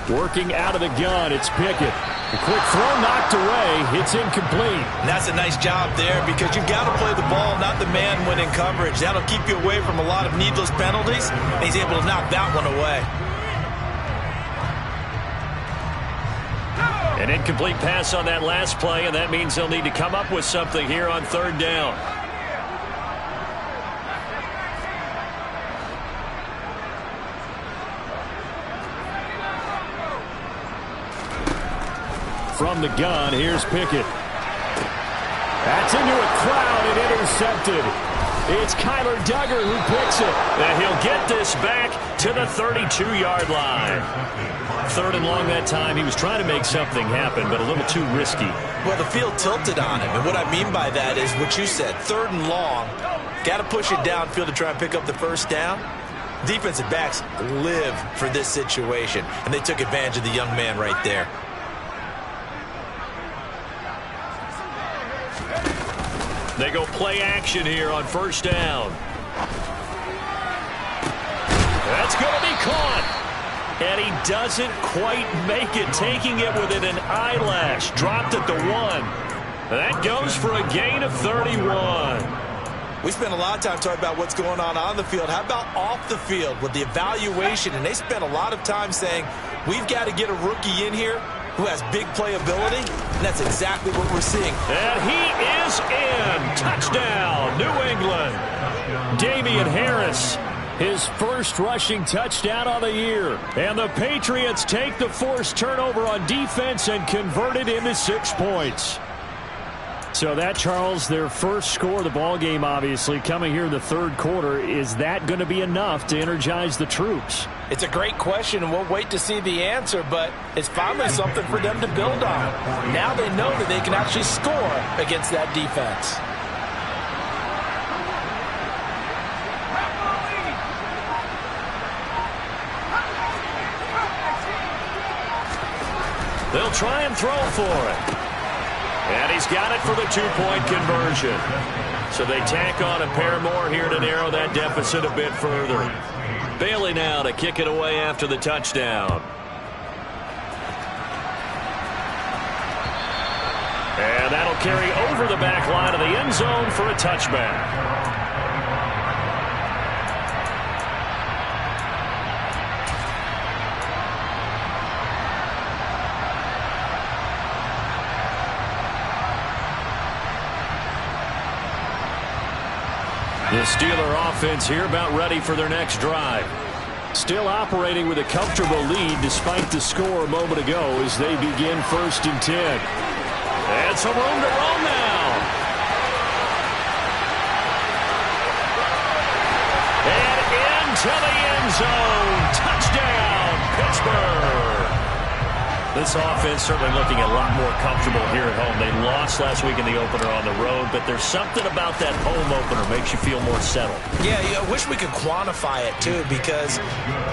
Working out of the gun, it's Pickett. The quick throw knocked away. It's incomplete. And that's a nice job there because you've got to play the ball, not the man when in coverage. That'll keep you away from a lot of needless penalties, and he's able to knock that one away. An incomplete pass on that last play, and that means they'll need to come up with something here on third down. From the gun, here's Pickett. That's into a crowd and intercepted. It's Kyler Duggar who picks it. And he'll get this back to the 32-yard line. Third and long that time. He was trying to make something happen, but a little too risky. Well, the field tilted on him, and what I mean by that is what you said. Third and long, got to push it downfield to try and pick up the first down. Defensive backs live for this situation, and they took advantage of the young man right there. They go play action here on first down. That's going to be caught. And he doesn't quite make it, taking it within an eyelash. Dropped at the 1. That goes for a gain of 31. We spent a lot of time talking about what's going on the field. How about off the field with the evaluation? And they spent a lot of time saying, we've got to get a rookie in here who has big playability, and that's exactly what we're seeing. And he is in. Touchdown, New England. Damian Harris, his first rushing touchdown of the year. And the Patriots take the forced turnover on defense and convert it into 6 points. So that, Charles, their first score of the ball game, obviously, coming here in the third quarter. Is that going to be enough to energize the troops? It's a great question, and we'll wait to see the answer, but it's finally something for them to build on. Now they know that they can actually score against that defense. They'll try and throw for it. And he's got it for the 2-point conversion. So they tack on a pair more here to narrow that deficit a bit further. Bailey now to kick it away after the touchdown. And that'll carry over the back line of the end zone for a touchback. The Steeler offense here about ready for their next drive. Still operating with a comfortable lead despite the score a moment ago as they begin 1st and 10. And some room to roll now. And into the end zone. Touchdown, Pittsburgh. This offense certainly looking a lot more comfortable here at home. They lost last week in the opener on the road, but there's something about that home opener makes you feel more settled. Yeah, I wish we could quantify it, too, because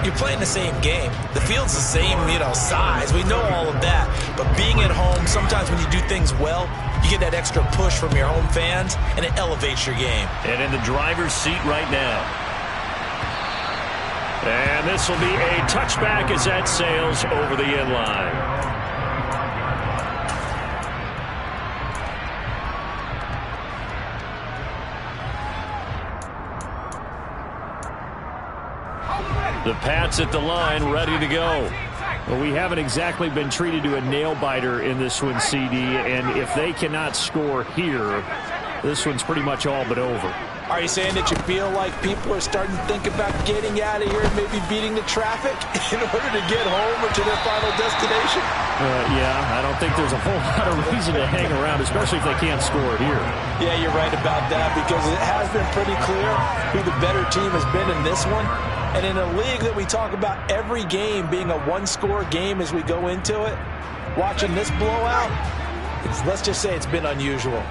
you're playing the same game. The field's the same, size. We know all of that. But being at home, sometimes when you do things well, you get that extra push from your home fans, and it elevates your game. And in the driver's seat right now. And this will be a touchback as that sails over the end line. The Pats at the line, ready to go. Well, we haven't exactly been treated to a nail-biter in this one, CD, and if they cannot score here, this one's pretty much all but over. Are you saying that you feel like people are starting to think about getting out of here and maybe beating the traffic in order to get home or to their final destination? Yeah, I don't think there's a whole lot of reason to hang around, especially if they can't score here. Yeah, you're right about that because it has been pretty clear who the better team has been in this one. And in a league that we talk about every game being a one-score game as we go into it, watching this blowout, let's just say it's been unusual.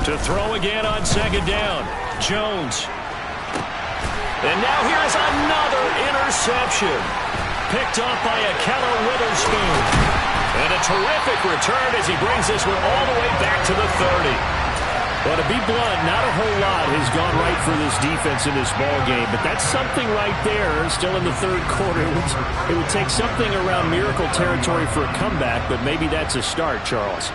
To throw again on 2nd down. Jones And now here is another interception. Picked off by Ahkello Witherspoon. And a terrific return as he brings this one all the way back to the 30. Well, to be blunt, not a whole lot has gone right for this defense in this ball game, but that's something right there. Still in the third quarter. It would take something around miracle territory for a comeback, but maybe that's a start, Charles.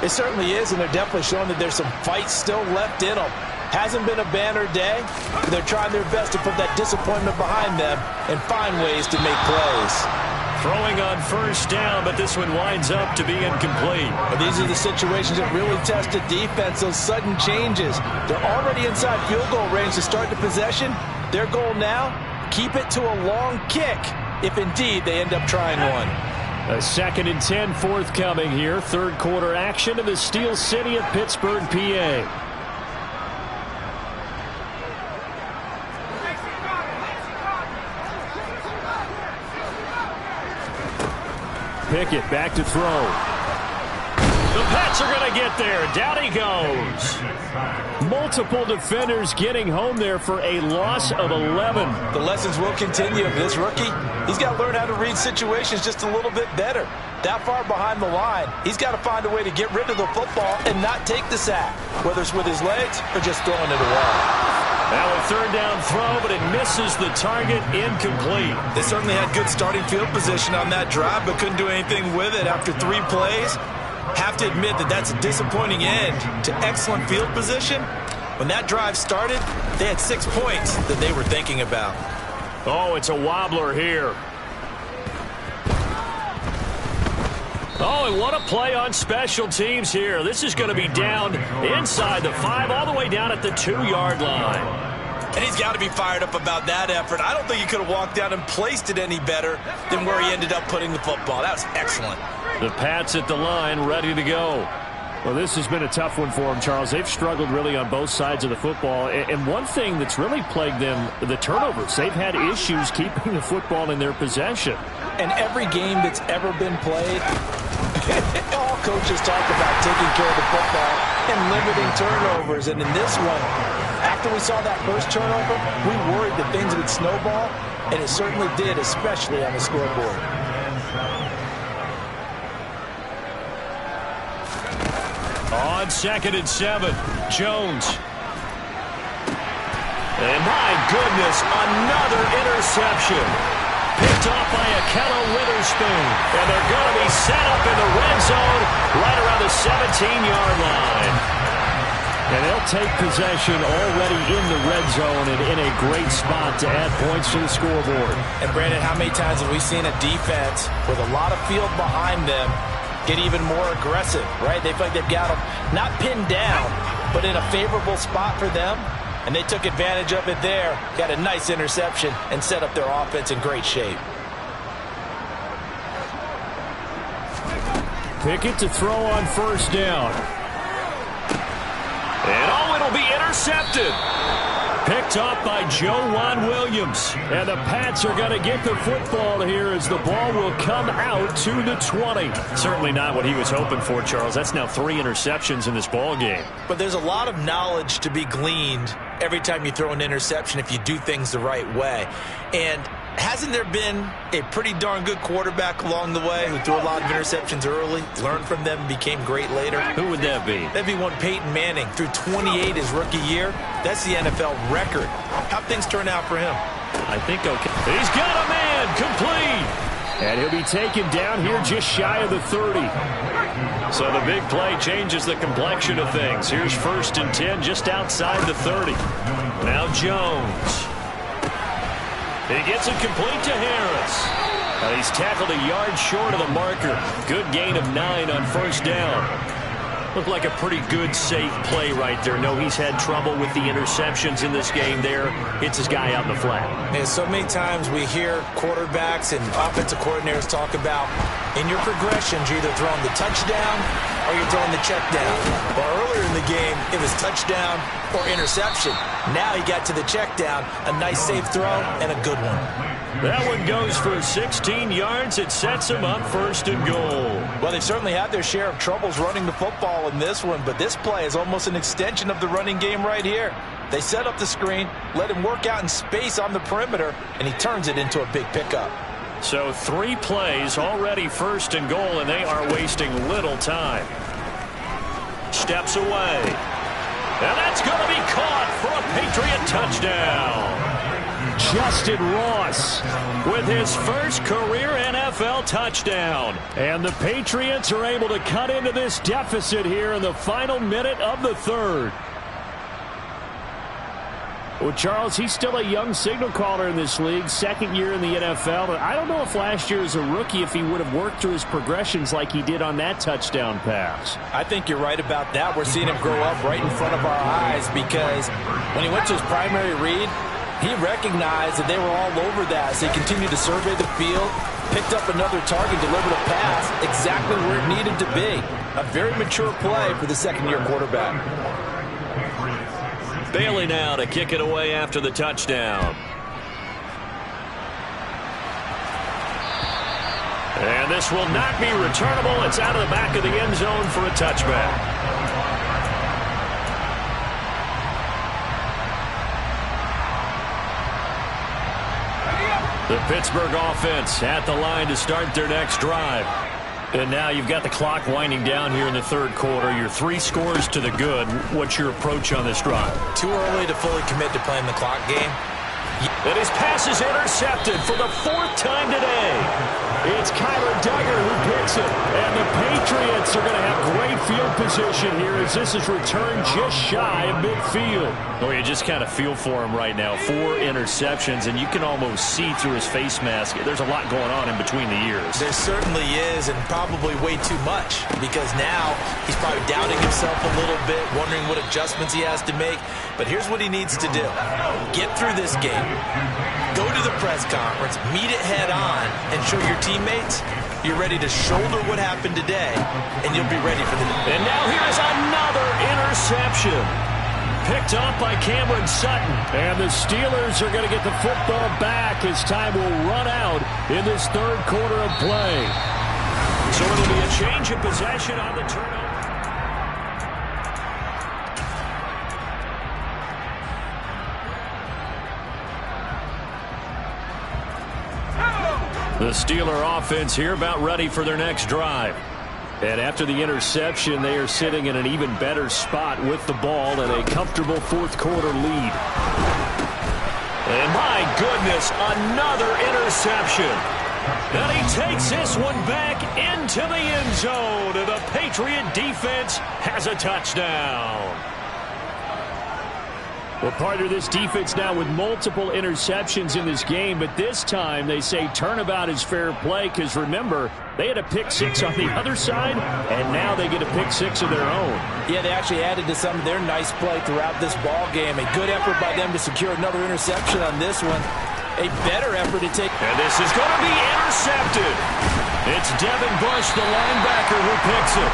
It certainly is, and they're definitely showing that there's some fight still left in them. Hasn't been a banner day, but they're trying their best to put that disappointment behind them and find ways to make plays. Throwing on first down, but this one winds up to be incomplete. But these are the situations that really test the defense, those sudden changes. They're already inside field goal range to start the possession. Their goal now, keep it to a long kick, if indeed they end up trying one. A 2nd and 10 forthcoming here. Third quarter action in the Steel City of Pittsburgh, PA. Pickett back to throw. The Pats are going to get there. Down he goes. Multiple defenders getting home there for a loss of 11. The lessons will continue of this rookie. He's got to learn how to read situations just a little bit better. That far behind the line, he's got to find a way to get rid of the football and not take the sack, whether it's with his legs or just throwing it away. Now a third down throw, but it misses the target, incomplete. They certainly had good starting field position on that drive, but couldn't do anything with it after 3 plays. Have to admit that that's a disappointing end to excellent field position. When that drive started, they had 6 points that they were thinking about. Oh, it's a wobbler here. Oh, and what a play on special teams here. This is going to be down inside the 5, all the way down at the 2-yard line. And he's got to be fired up about that effort. I don't think he could have walked down and placed it any better than where he ended up putting the football. That was excellent. The Pats at the line, ready to go. Well, this has been a tough one for them, Charles. They've struggled really on both sides of the football. And one thing that's really plagued them, the turnovers. They've had issues keeping the football in their possession. And every game that's ever been played, all coaches talk about taking care of the football and limiting turnovers. And in this one, after we saw that first turnover, we worried that things would snowball, and it certainly did, especially on the scoreboard. On 2nd and 7, Jones. And my goodness, another interception. Picked off by Ahkello Witherspoon. And they're going to be set up in the red zone right around the 17-yard line. And they'll take possession already in the red zone and in a great spot to add points to the scoreboard. And Brandon, how many times have we seen a defense with a lot of field behind them get even more aggressive, right? They feel like they've got them not pinned down, but in a favorable spot for them. And they took advantage of it there, got a nice interception, and set up their offense in great shape. Pickett to throw on first down. And oh, it'll be intercepted. Picked off by Joejuan Williams. And the Pats are going to get the football here as the ball will come out to the 20. Certainly not what he was hoping for, Charles. That's now 3 interceptions in this ball game. But there's a lot of knowledge to be gleaned every time you throw an interception if you do things the right way. And hasn't there been a pretty darn good quarterback along the way who threw a lot of interceptions early, learned from them, became great later? Who would that be? That'd be one Peyton Manning. Threw 28 his rookie year. That's the NFL record. How'd things turn out for him? I think okay. He's got a man complete. And he'll be taken down here just shy of the 30. So the big play changes the complexion of things. Here's 1st and 10 just outside the 30. Now Jones. He gets it complete to Harris. He's tackled a yard short of the marker. Good gain of 9 on first down. Looked like a pretty good, safe play right there. No, he's had trouble with the interceptions in this game there. Hits his guy out in the flat. And so many times we hear quarterbacks and offensive coordinators talk about in your progressions, you're either throwing the touchdown or you're throwing the check down. Well, earlier in the game, it was touchdown or interception. Now he got to the check down, a nice safe throw, and a good one. That one goes for 16 yards. It sets him up 1st and goal. Well, they've certainly had their share of troubles running the football in this one, but this play is almost an extension of the running game right here. They set up the screen, let him work out in space on the perimeter, and he turns it into a big pickup. So 3 plays already 1st and goal, and they are wasting little time. Steps away. And that's going to be caught for a Patriot touchdown. Justin Ross with his first career NFL touchdown. And the Patriots are able to cut into this deficit here in the final minute of the 3rd. Well, Charles, he's still a young signal caller in this league, 2nd year in the NFL. But I don't know if last year as a rookie, if he would have worked through his progressions like he did on that touchdown pass. I think you're right about that. We're seeing him grow up right in front of our eyes because when he went to his primary read, he recognized that they were all over that as he continued to survey the field, picked up another target, delivered a pass exactly where it needed to be. A very mature play for the 2nd-year quarterback. Bailey now to kick it away after the touchdown. And this will not be returnable. It's out of the back of the end zone for a touchback. The Pittsburgh offense at the line to start their next drive. And now you've got the clock winding down here in the 3rd quarter. You're 3 scores to the good. What's your approach on this drive? Too early to fully commit to playing the clock game. And his pass is intercepted for the 4th time today. It's Kyler Duggar who picks it. And the Patriots are going to have great field position here as this is returned just shy of midfield. Oh, you just kind of feel for him right now. 4 interceptions, and you can almost see through his face mask. There's a lot going on in between the ears. There certainly is, and probably way too much, because now he's probably doubting himself a little bit, wondering what adjustments he has to make. But here's what he needs to do. Get through this game. Go to the press conference, meet it head on, and show your teammates you're ready to shoulder what happened today, and you'll be ready for the... And now here is another interception. Picked off by Cameron Sutton. And the Steelers are going to get the football back as time will run out in this 3rd quarter of play. So it'll be a change of possession on the turnover. The Steeler offense here about ready for their next drive. And after the interception, they are sitting in an even better spot with the ball and a comfortable 4th quarter lead. And my goodness, another interception. And he takes this one back into the end zone. And the Patriot defense has a touchdown. Well, partner, this defense now with multiple interceptions in this game, but this time they say turnabout is fair play because, remember, they had a pick 6 on the other side, and now they get a pick 6 of their own. Yeah, they actually added to some of their nice play throughout this ball game. A good effort by them to secure another interception on this one. A better effort to take... And this is going to be intercepted. It's Devin Bush, the linebacker, who picks it.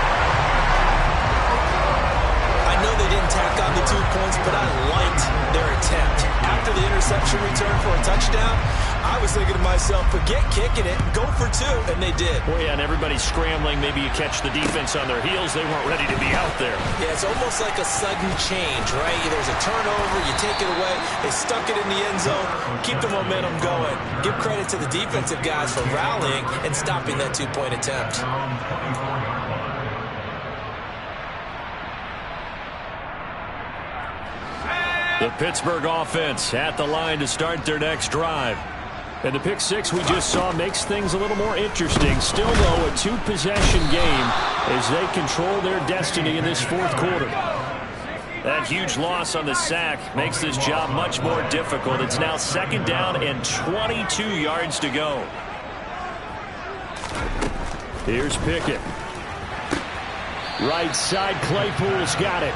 I know they didn't tack on the 2 points, but I liked their attempt. After the interception return for a touchdown, I was thinking to myself, forget kicking it, go for 2, and they did. Well, yeah, and everybody's scrambling. Maybe you catch the defense on their heels. They weren't ready to be out there. Yeah, it's almost like a sudden change, right? There's a turnover, you take it away, they stuck it in the end zone, keep the momentum going. Give credit to the defensive guys for rallying and stopping that 2-point attempt. The Pittsburgh offense at the line to start their next drive. And the pick 6 we just saw makes things a little more interesting. Still, though, a 2-possession game as they control their destiny in this 4th quarter. That huge loss on the sack makes this job much more difficult. It's now 2nd down and 22 yards to go. Here's Pickett. Right side, Claypool's got it.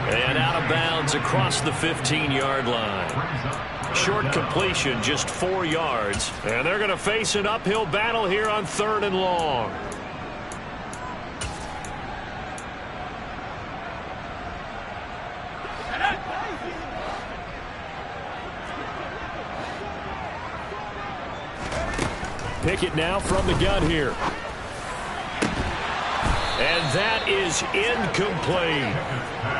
And out of bounds across the 15-yard line. Short completion, just 4 yards. And they're going to face an uphill battle here on 3rd and long. Pickett now from the gun here. And that is incomplete.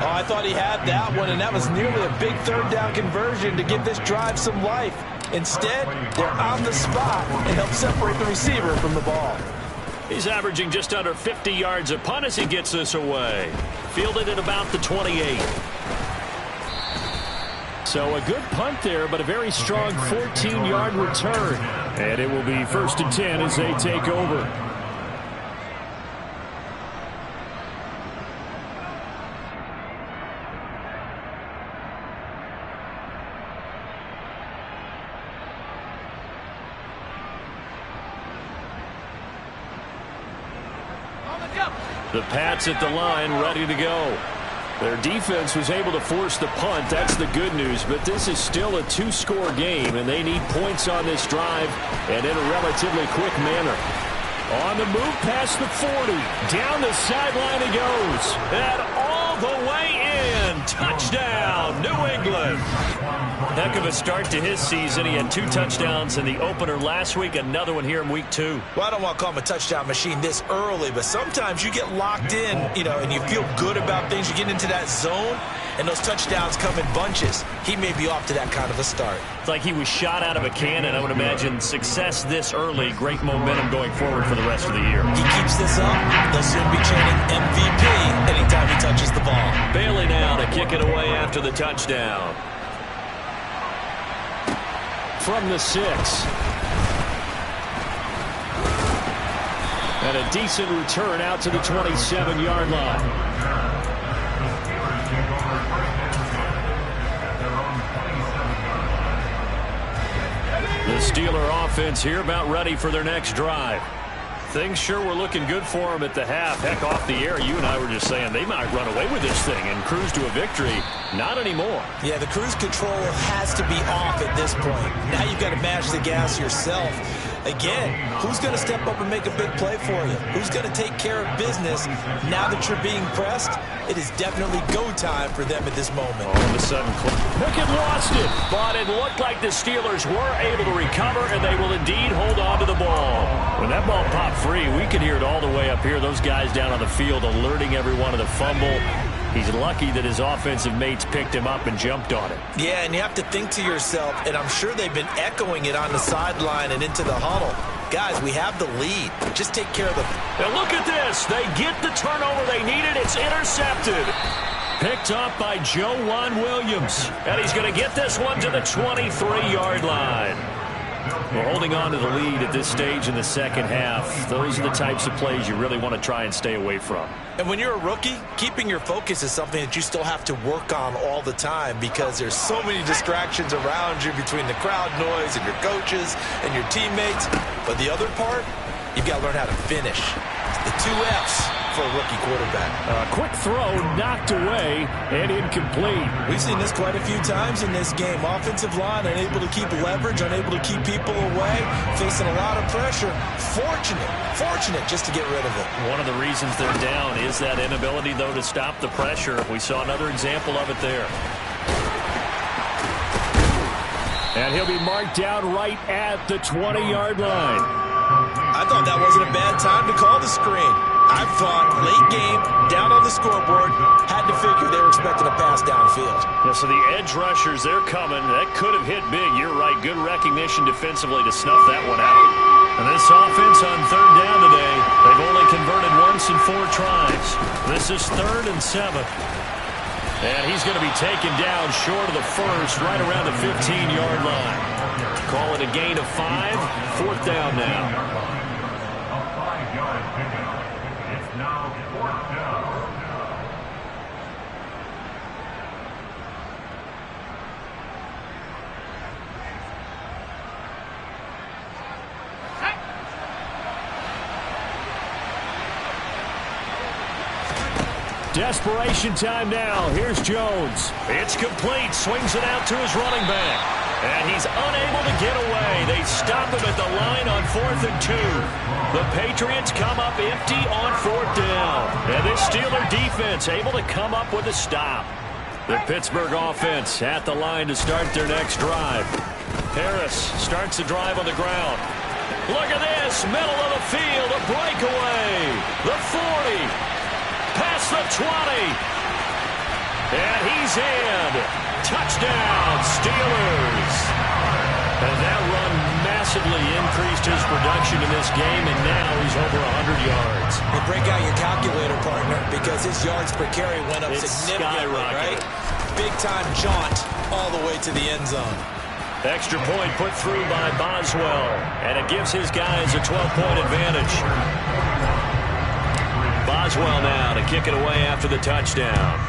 Oh, I thought he had that one, and that was nearly a big third down conversion to give this drive some life. Instead, they're on the spot and help separate the receiver from the ball. He's averaging just under 50 yards a punt as he gets this away. Fielded at about the 28. So a good punt there, but a very strong 14-yard return. And it will be 1st and 10 as they take over. The Pats at the line, ready to go. Their defense was able to force the punt. That's the good news. But this is still a 2-score game, and they need points on this drive and in a relatively quick manner. On the move past the 40. Down the sideline he goes. And all the way in. Touchdown, New England. Heck of a start to his season. He had 2 touchdowns in the opener last week, another one here in week 2. Well, I don't want to call him a touchdown machine this early, but sometimes you get locked in, and you feel good about things. You get into that zone, and those touchdowns come in bunches. He may be off to that kind of a start. It's like he was shot out of a cannon. I would imagine success this early, great momentum going forward for the rest of the year. He keeps this up, they'll soon be chanting MVP anytime he touches the ball. Bailey now to kick it away after the touchdown. From the 6. And a decent return out to the 27-yard line. The Steeler offense here about ready for their next drive. Things sure were looking good for them at the half. Heck, off the air, you and I were just saying they might run away with this thing and cruise to a victory. Not anymore. Yeah, the cruise control has to be off at this point. Now you've got to mash the gas yourself. Again, who's going to step up and make a big play for you? Who's going to take care of business now that you're being pressed? It is definitely go time for them at this moment. All of a sudden, Pickett lost it, but it looked like the Steelers were able to recover, and they will indeed hold on to the ball. When that ball popped free, we could hear it all the way up here. Those guys down on the field alerting everyone of the fumble. He's lucky that his offensive mates picked him up and jumped on it. Yeah, and you have to think to yourself, and I'm sure they've been echoing it on the sideline and into the huddle. Guys, we have the lead. Just take care of them. Now look at this. They get the turnover they needed. It's intercepted. Picked up by Joejuan Williams. And he's going to get this one to the 23-yard line. We're holding on to the lead at this stage in the second half. Those are the types of plays you really want to try and stay away from. And when you're a rookie, keeping your focus is something that you still have to work on all the time because there's so many distractions around you between the crowd noise and your coaches and your teammates. But the other part, you've got to learn how to finish. The 2 F's for a rookie quarterback. A quick throw knocked away and incomplete. We've seen this quite a few times in this game. Offensive line unable to keep leverage, unable to keep people away, facing a lot of pressure. Fortunate just to get rid of it. One of the reasons they're down is that inability, though, to stop the pressure. We saw another example of it there. And he'll be marked down right at the 20-yard line. I thought that wasn't a bad time to call the screen. I thought late game, down on the scoreboard, had to figure they were expecting a pass downfield. Yeah, so the edge rushers, they're coming. That could have hit big. You're right. Good recognition defensively to snuff that one out. And this offense on 3rd down today, they've only converted once in 4 tries. This is 3rd and 7. And he's going to be taken down short of the first, right around the 15-yard line. Call it a gain of 5. 4th down now. Desperation time now. Here's Jones. It's complete. Swings it out to his running back. And he's unable to get away. They stop him at the line on 4th and 2. The Patriots come up empty on 4th down. And this Steeler defense able to come up with a stop. The Pittsburgh offense at the line to start their next drive. Harris starts the drive on the ground. Look at this, middle of the field, a breakaway. The 40, past the 20. And he's in. Touchdown, Steelers. And that run massively increased his production in this game, and now he's over 100 yards. And break out your calculator, partner, because his yards per carry went up significantly, right? Big-time jaunt all the way to the end zone. Extra point put through by Boswell, and it gives his guys a 12-point advantage. Boswell now to kick it away after the touchdown.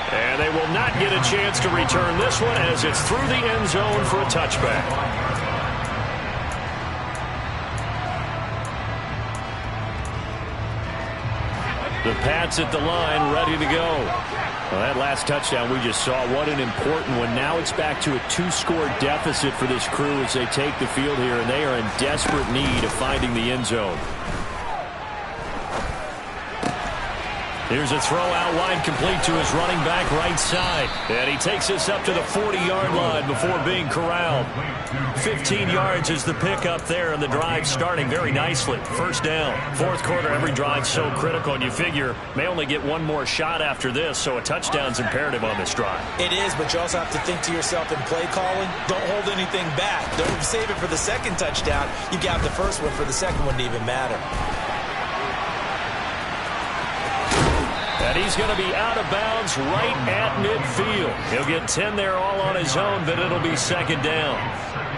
And they will not get a chance to return this one as it's through the end zone for a touchback. The Pats at the line, ready to go. Well, that last touchdown we just saw, what an important one. Now it's back to a 2-score deficit for this crew as they take the field here, and they are in desperate need of finding the end zone. Here's a throw out wide, complete to his running back right side. And he takes us up to the 40-yard line before being corralled. 15 yards is the pickup there, and the drive starting very nicely. First down. Fourth quarter, every drive so critical, and you figure may only get one more shot after this, so a touchdown's imperative on this drive. It is, but you also have to think to yourself in play calling, don't hold anything back. Don't save it for the second touchdown. You got the first one for the second one to even matter. And he's going to be out of bounds right at midfield. He'll get 10 there all on his own, but it'll be second down.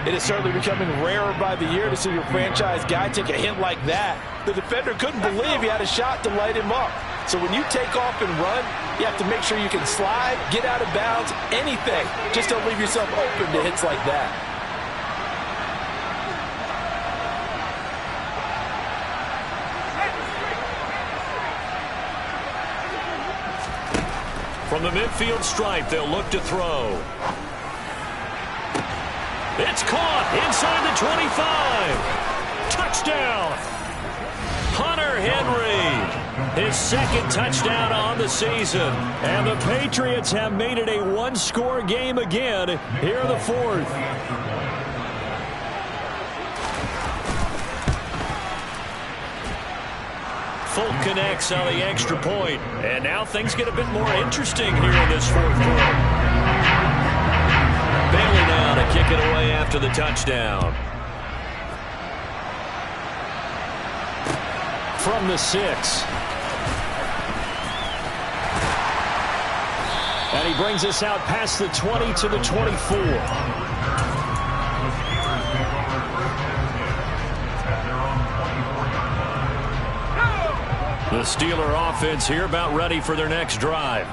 It is certainly becoming rarer by the year to see your franchise guy take a hit like that. The defender couldn't believe he had a shot to light him up. So when you take off and run, you have to make sure you can slide, get out of bounds, anything. Just don't leave yourself open to hits like that. From the midfield stripe, they'll look to throw. It's caught inside the 25. Touchdown. Hunter Henry. His second touchdown on the season. And the Patriots have made it a one-score game again here in the fourth. Folk connects on the extra point. And now things get a bit more interesting here in this fourth quarter. Bailey now to kick it away after the touchdown. From the 6. And he brings us out past the 20 to the 24. The Steeler offense here about ready for their next drive.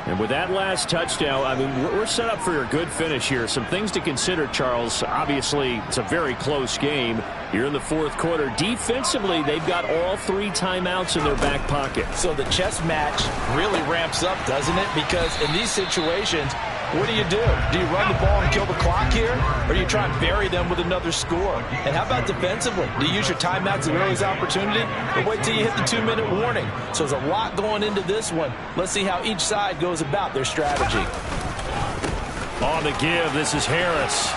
And with that last touchdown, I mean, we're set up for a good finish here. Some things to consider, Charles. Obviously, it's a very close game. You're in the fourth quarter. Defensively, they've got all 3 timeouts in their back pocket. So the chess match really ramps up, doesn't it? Because in these situations, what do? Do you run the ball and kill the clock here? Or do you try and bury them with another score? And how about defensively? Do you use your timeouts at earliest opportunity? Or wait till you hit the 2-minute warning? So there's a lot going into this one. Let's see how each side goes about their strategy. On the give, this is Harris.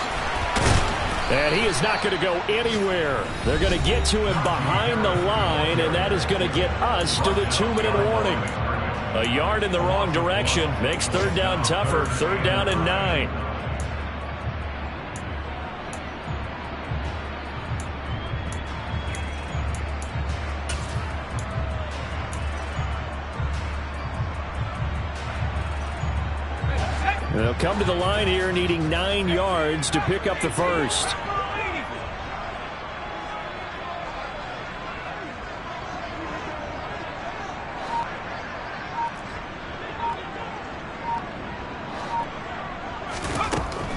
And he is not going to go anywhere. They're going to get to him behind the line, and that is going to get us to the 2-minute warning. A yard in the wrong direction makes third down tougher. Third down and 9. They'll come to the line here needing 9 yards to pick up the first.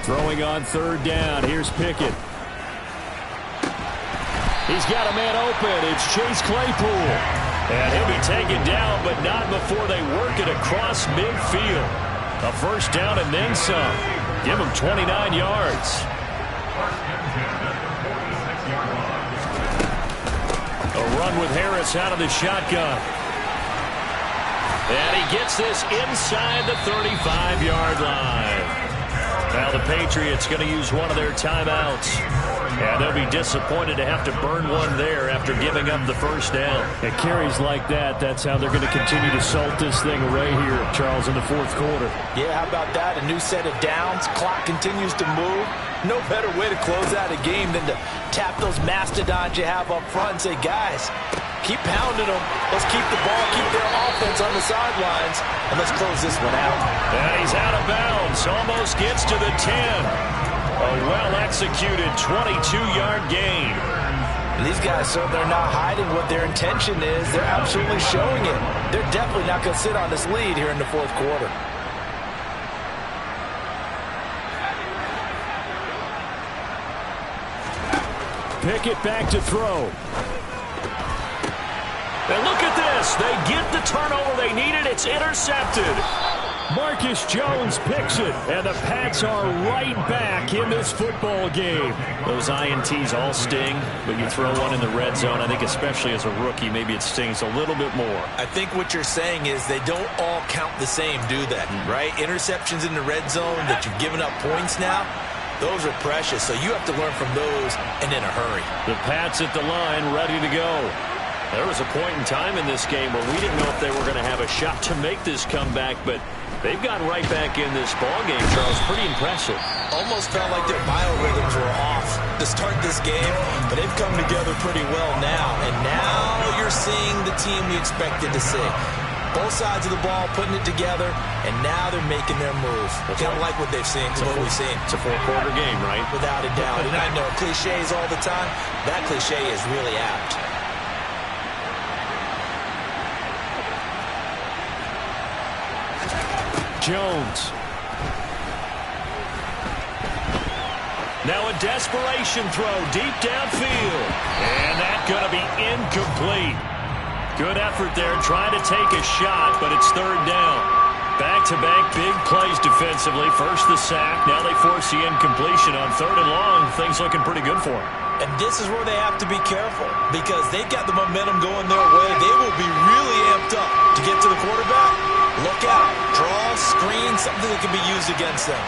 Throwing on third down. Here's Pickett. He's got a man open. It's Chase Claypool. And he'll be taken down, but not before they work it across midfield. A first down and then some. Give him 29 yards. A run with Harris out of the shotgun. And he gets this inside the 35-yard line. Well, the Patriots going to use one of their timeouts. And they'll be disappointed to have to burn one there after giving up the first down. At carries like that, that's how they're going to continue to salt this thing away here, Charles, in the fourth quarter. Yeah, how about that? A new set of downs. Clock continues to move. No better way to close out a game than to tap those mastodons you have up front and say, guys, keep pounding them. Let's keep the ball, keep their offense on the sidelines, and let's close this one out. And he's out of bounds. Almost gets to the 10. A well-executed 22-yard gain. And these guys, so they're not hiding what their intention is. They're absolutely showing it. They're definitely not going to sit on this lead here in the fourth quarter. Pickett back to throw. And look at this. They get the turnover they needed. It's intercepted. Marcus Jones picks it, and the Pats are right back in this football game. Those INTs all sting, but you throw one in the red zone, I think especially as a rookie, maybe it stings a little bit more. I think what you're saying is they don't all count the same, do they? Right? Interceptions in the red zone that you've given up points now, those are precious, so you have to learn from those and in a hurry. The Pats at the line, ready to go. There was a point in time in this game where we didn't know if they were going to have a shot to make this comeback, but they've gotten right back in this ballgame, Charles. Pretty impressive. Almost felt like their biorhythms were off to start this game, but they've come together pretty well now, and now you're seeing the team we expected to see. Both sides of the ball putting it together, and now they're making their move. Kind of like what they've seen, what we've seen. It's a four-quarter game, right? Without a doubt. And I know cliches all the time. That cliche is really apt. Jones. Now a desperation throw deep downfield. And that's going to be incomplete. Good effort there trying to take a shot, but it's third down. Back-to-back big plays defensively. First the sack. Now they force the incompletion on third and long. Things looking pretty good for them. And this is where they have to be careful because they've got the momentum going their way. They will be really amped up to get to the quarterback. Look out. Draw, screen, something that can be used against them.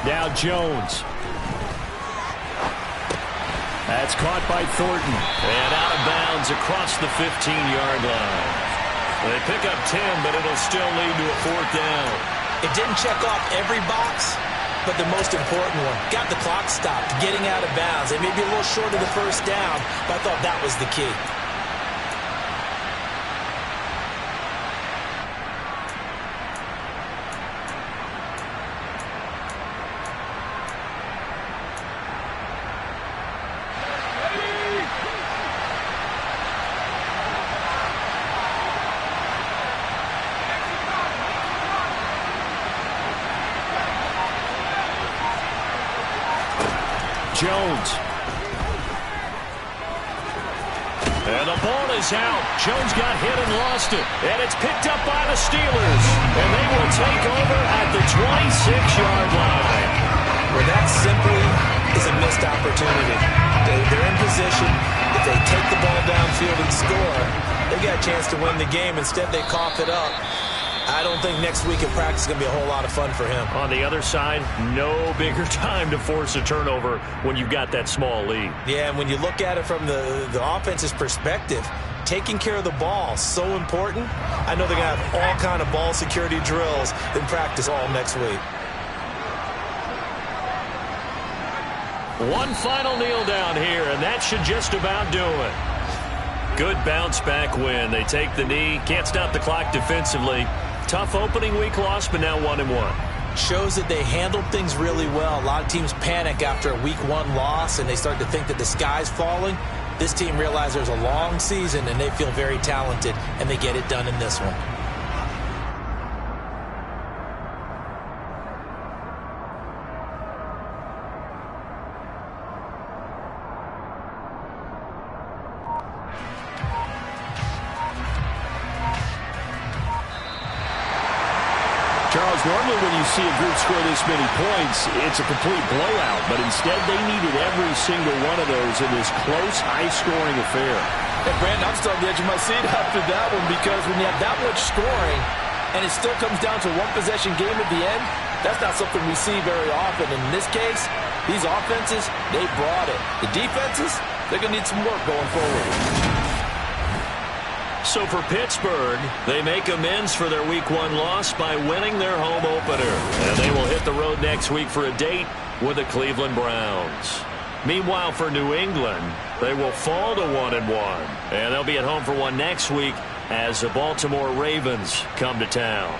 Now Jones. That's caught by Thornton. And out of bounds across the 15-yard line. They pick up 10, but it'll still lead to a fourth down. It didn't check off every box, but the most important one. Got the clock stopped, getting out of bounds. They may be a little short of the first down, but I thought that was the key. Jones. And the ball is out. Jones got hit and lost it. And it's picked up by the Steelers. And they will take over at the 26-yard line. Well, that simply is a missed opportunity. They're in position. If they take the ball downfield and score, they got a chance to win the game. Instead, they cough it up. I don't think next week in practice is going to be a whole lot of fun for him. On the other side, no bigger time to force a turnover when you've got that small lead. Yeah, and when you look at it from the offense's perspective, taking care of the ball, so important. I know they're going to have all kind of ball security drills in practice all next week. One final kneel down here, and that should just about do it. Good bounce-back win. They take the knee, can't stop the clock defensively. Tough opening week loss, but now 1-1. Shows that they handled things really well. A lot of teams panic after a week 1 loss, and they start to think that the sky's falling. This team realizes there's a long season, and they feel very talented, and they get it done in this one. Charles, normally when you see a group score this many points, it's a complete blowout. But instead, they needed every single one of those in this close, high-scoring affair. Hey, Brandon, I'm still on the edge of my seat after that one because when you have that much scoring and it still comes down to a one-possession game at the end, that's not something we see very often. In this case, these offenses, they brought it. The defenses, they're going to need some work going forward. So for Pittsburgh, they make amends for their Week 1 loss by winning their home opener. And they will hit the road next week for a date with the Cleveland Browns. Meanwhile, for New England, they will fall to 1-1. And they'll be at home for one next week as the Baltimore Ravens come to town.